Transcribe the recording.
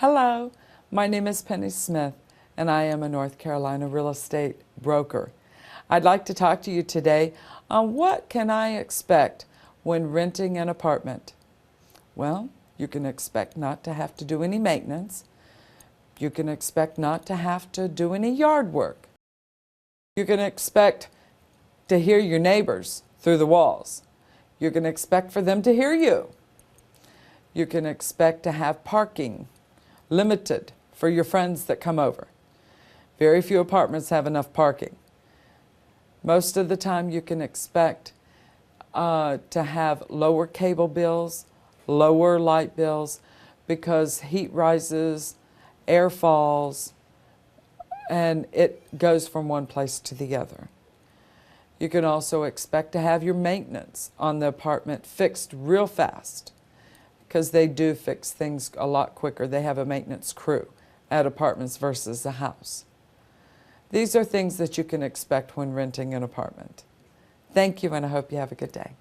Hello, my name is Penny Smith, and I am a North Carolina real estate broker. I'd like to talk to you today on what can I expect when renting an apartment. Well, you can expect not to have to do any maintenance. You can expect not to have to do any yard work. You can expect to hear your neighbors through the walls. You can expect for them to hear you. You can expect to have parking limited for your friends that come over. Very few apartments have enough parking. Most of the time you can expect to have lower cable bills, lower light bills, because heat rises, air falls, and it goes from one place to the other. You can also expect to have your maintenance on the apartment fixed real fast, because they do fix things a lot quicker. They have a maintenance crew at apartments versus a house. These are things that you can expect when renting an apartment. Thank you, and I hope you have a good day.